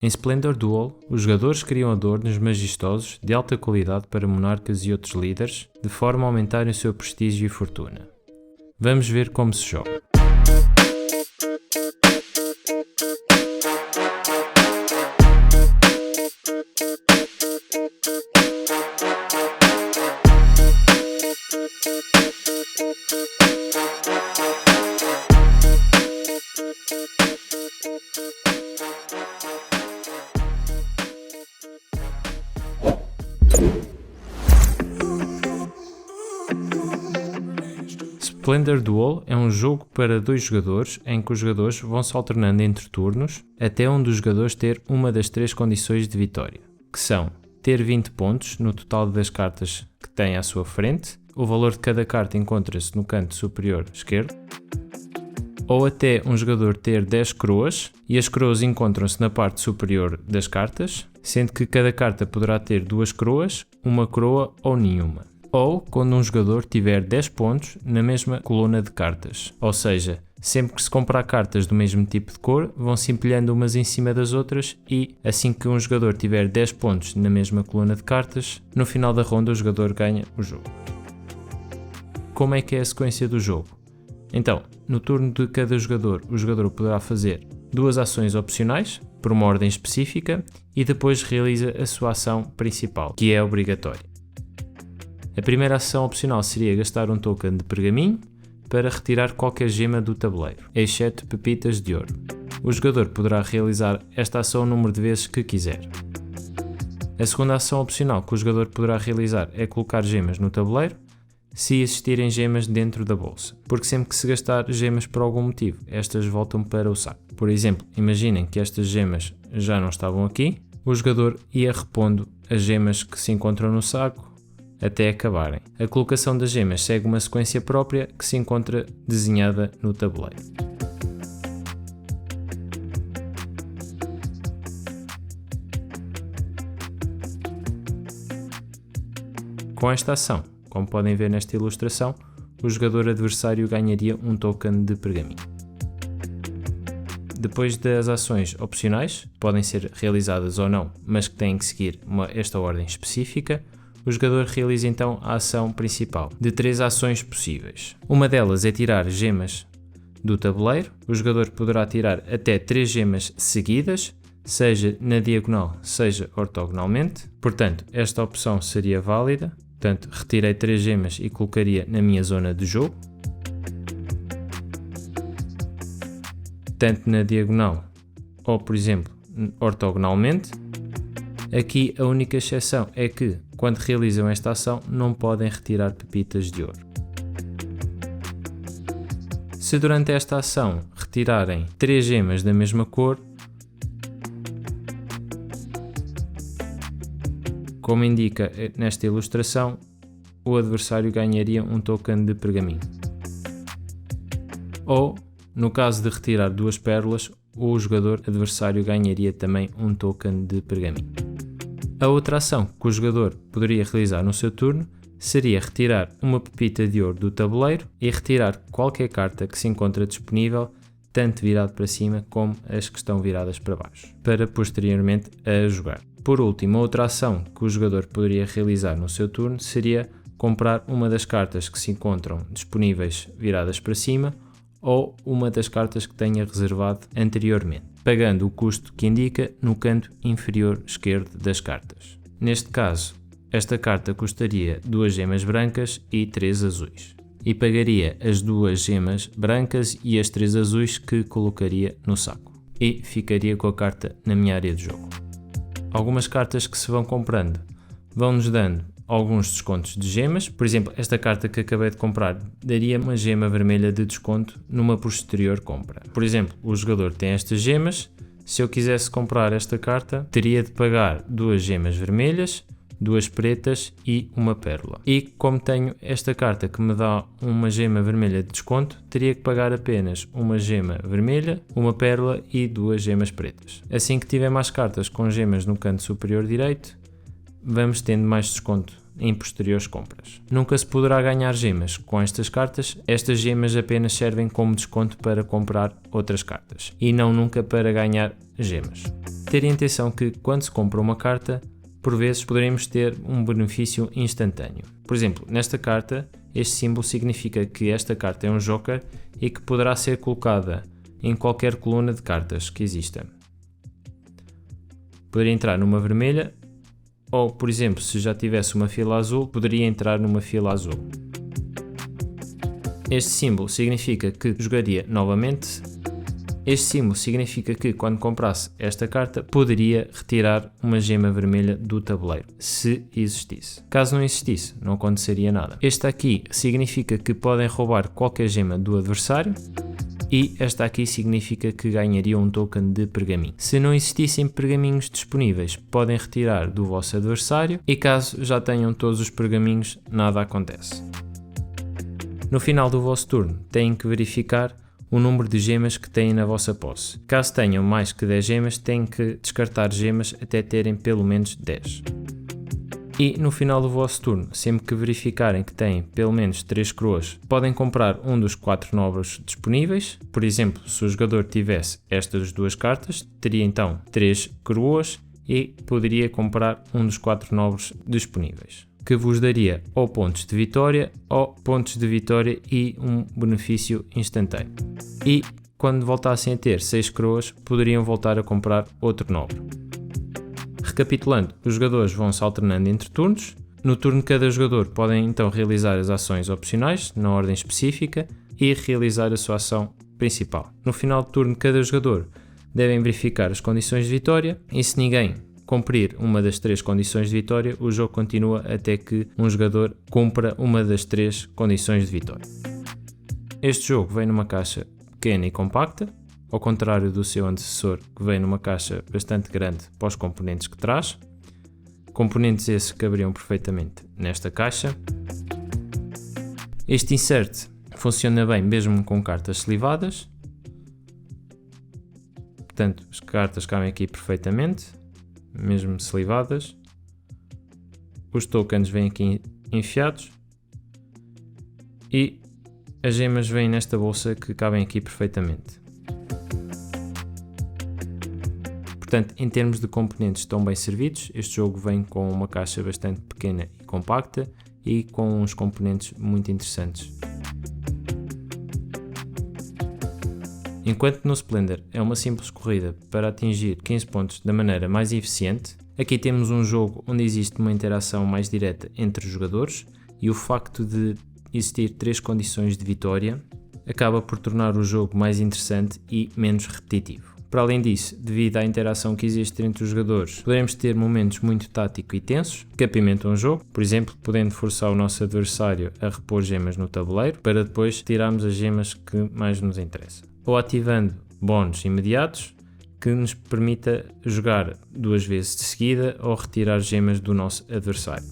Em Splendor Duel, os jogadores criam adornos majestosos de alta qualidade para monarcas e outros líderes, de forma a aumentarem o seu prestígio e fortuna. Vamos ver como se joga. Splendor Duel é um jogo para 2 jogadores em que os jogadores vão se alternando entre turnos até um dos jogadores ter uma das 3 condições de vitória, que são ter 20 pontos no total das cartas que tem à sua frente, o valor de cada carta encontra-se no canto superior esquerdo, ou até um jogador ter 10 coroas e as coroas encontram-se na parte superior das cartas, sendo que cada carta poderá ter 2 coroas, uma coroa ou nenhuma. Ou quando um jogador tiver 10 pontos na mesma coluna de cartas, ou seja, sempre que se comprar cartas do mesmo tipo de cor, vão se empilhando umas em cima das outras e assim que um jogador tiver 10 pontos na mesma coluna de cartas, no final da ronda o jogador ganha o jogo. Como é que é a sequência do jogo? Então, no turno de cada jogador, o jogador poderá fazer 2 ações opcionais, por uma ordem específica, e depois realiza a sua ação principal, que é obrigatória. A primeira ação opcional seria gastar um token de pergaminho para retirar qualquer gema do tabuleiro, exceto pepitas de ouro. O jogador poderá realizar esta ação o número de vezes que quiser. A segunda ação opcional que o jogador poderá realizar é colocar gemas no tabuleiro, se existirem gemas dentro da bolsa, porque sempre que se gastar gemas por algum motivo, estas voltam para o saco. Por exemplo, imaginem que estas gemas já não estavam aqui, o jogador ia repondo as gemas que se encontram no saco até acabarem. A colocação das gemas segue uma sequência própria que se encontra desenhada no tabuleiro. Com esta ação, como podem ver nesta ilustração, o jogador adversário ganharia um token de pergaminho. Depois das ações opcionais, podem ser realizadas ou não, mas que têm que seguir esta ordem específica, o jogador realiza então a ação principal, de 3 ações possíveis. Uma delas é tirar gemas do tabuleiro. O jogador poderá tirar até 3 gemas seguidas, seja na diagonal, seja ortogonalmente. Portanto, esta opção seria válida. Portanto, retirei 3 gemas e colocaria na minha zona de jogo. Tanto na diagonal ou, por exemplo, ortogonalmente. Aqui a única exceção é que, quando realizam esta ação, não podem retirar pepitas de ouro. Se durante esta ação retirarem 3 gemas da mesma cor, como indica nesta ilustração, o adversário ganharia um token de pergaminho. Ou, no caso de retirar 2 pérolas, o jogador adversário ganharia também um token de pergaminho. A outra ação que o jogador poderia realizar no seu turno seria retirar uma pepita de ouro do tabuleiro e retirar qualquer carta que se encontra disponível, tanto virado para cima como as que estão viradas para baixo, para posteriormente a jogar. Por último, a outra ação que o jogador poderia realizar no seu turno seria comprar uma das cartas que se encontram disponíveis viradas para cima ou uma das cartas que tenha reservado anteriormente, pagando o custo que indica no canto inferior esquerdo das cartas. Neste caso, esta carta custaria 2 gemas brancas e 3 azuis, e pagaria as 2 gemas brancas e as 3 azuis que colocaria no saco, e ficaria com a carta na minha área de jogo. Algumas cartas que se vão comprando vão-nos dando alguns descontos de gemas. Por exemplo, esta carta que acabei de comprar daria uma gema vermelha de desconto numa posterior compra. Por exemplo, o jogador tem estas gemas. Se eu quisesse comprar esta carta, teria de pagar 2 gemas vermelhas, 2 pretas e uma pérola. E como tenho esta carta que me dá uma gema vermelha de desconto, teria que pagar apenas uma gema vermelha, uma pérola e 2 gemas pretas. Assim que tiver mais cartas com gemas no canto superior direito, vamos tendo mais desconto em posteriores compras. Nunca se poderá ganhar gemas com estas cartas. Estas gemas apenas servem como desconto para comprar outras cartas e não nunca para ganhar gemas. ter em atenção que quando se compra uma carta, por vezes poderemos ter um benefício instantâneo. Por exemplo, nesta carta, este símbolo significa que esta carta é um joker e que poderá ser colocada em qualquer coluna de cartas que exista. Poderia entrar numa vermelha ou, por exemplo, se já tivesse uma fila azul, poderia entrar numa fila azul. Este símbolo significa que jogaria novamente. Este símbolo significa que quando comprasse esta carta poderia retirar uma gema vermelha do tabuleiro, se existisse. Caso não existisse, não aconteceria nada. Este aqui significa que podem roubar qualquer gema do adversário e esta aqui significa que ganhariam um token de pergaminho. Se não existissem pergaminhos disponíveis, podem retirar do vosso adversário e caso já tenham todos os pergaminhos, nada acontece. No final do vosso turno, têm que verificar o número de gemas que têm na vossa posse. Caso tenham mais que 10 gemas, têm que descartar gemas até terem pelo menos 10. E no final do vosso turno, sempre que verificarem que têm pelo menos 3 coroas, podem comprar um dos 4 nobres disponíveis. Por exemplo, se o jogador tivesse estas duas cartas, teria então 3 coroas e poderia comprar um dos 4 nobres disponíveis, que vos daria ou pontos de vitória e um benefício instantâneo. E quando voltassem a ter 6 coroas, poderiam voltar a comprar outro nobre. Recapitulando, os jogadores vão se alternando entre turnos. No turno de cada jogador podem então realizar as ações opcionais na ordem específica e realizar a sua ação principal. No final do turno de cada jogador devem verificar as condições de vitória e se ninguém cumprir uma das 3 condições de vitória, o jogo continua até que um jogador cumpra uma das 3 condições de vitória. Este jogo vem numa caixa pequena e compacta, ao contrário do seu antecessor que vem numa caixa bastante grande para os componentes que traz. Componentes esses que caberiam perfeitamente nesta caixa. Este insert funciona bem mesmo com cartas slivadas, portanto as cartas cabem aqui perfeitamente, mesmo slivadas. Os tokens vêm aqui enfiados e as gemas vêm nesta bolsa que cabem aqui perfeitamente. Portanto, em termos de componentes estão bem servidos. Este jogo vem com uma caixa bastante pequena e compacta e com uns componentes muito interessantes. Enquanto no Splendor é uma simples corrida para atingir 15 pontos da maneira mais eficiente, aqui temos um jogo onde existe uma interação mais direta entre os jogadores e o facto de existir 3 condições de vitória acaba por tornar o jogo mais interessante e menos repetitivo. Para além disso, devido à interação que existe entre os jogadores, poderemos ter momentos muito táticos e tensos que apimentam o jogo, por exemplo, podendo forçar o nosso adversário a repor gemas no tabuleiro para depois tirarmos as gemas que mais nos interessam, ou ativando bónus imediatos que nos permita jogar 2 vezes de seguida ou retirar gemas do nosso adversário.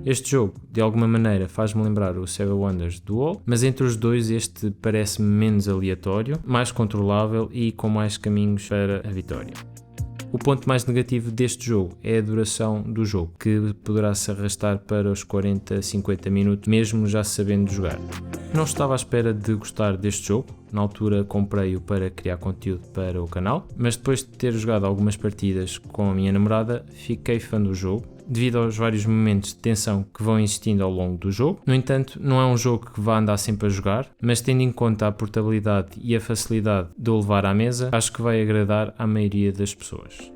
Este jogo, de alguma maneira, faz-me lembrar o Seven Wonders Duel, mas entre os dois este parece-me menos aleatório, mais controlável e com mais caminhos para a vitória. O ponto mais negativo deste jogo é a duração do jogo, que poderá se arrastar para os 40-50 minutos, mesmo já sabendo jogar. Não estava à espera de gostar deste jogo, na altura comprei-o para criar conteúdo para o canal, mas depois de ter jogado algumas partidas com a minha namorada, fiquei fã do jogo, devido aos vários momentos de tensão que vão existindo ao longo do jogo. No entanto, não é um jogo que vá andar sempre a jogar, mas tendo em conta a portabilidade e a facilidade de o levar à mesa, acho que vai agradar à maioria das pessoas.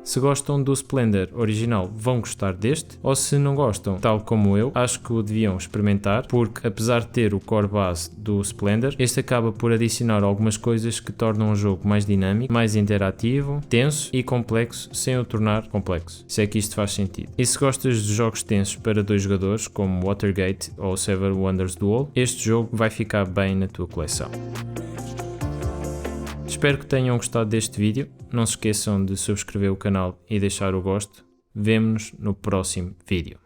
Se gostam do Splendor original, vão gostar deste, ou se não gostam, tal como eu, acho que o deviam experimentar, porque apesar de ter o core base do Splendor, este acaba por adicionar algumas coisas que tornam o jogo mais dinâmico, mais interativo, tenso e complexo, sem o tornar complexo, se é que isto faz sentido. E se gostas de jogos tensos para 2 jogadores, como Watergate ou Seven Wonders Duel, este jogo vai ficar bem na tua coleção. Espero que tenham gostado deste vídeo, não se esqueçam de subscrever o canal e deixar o gosto. Vemo-nos no próximo vídeo.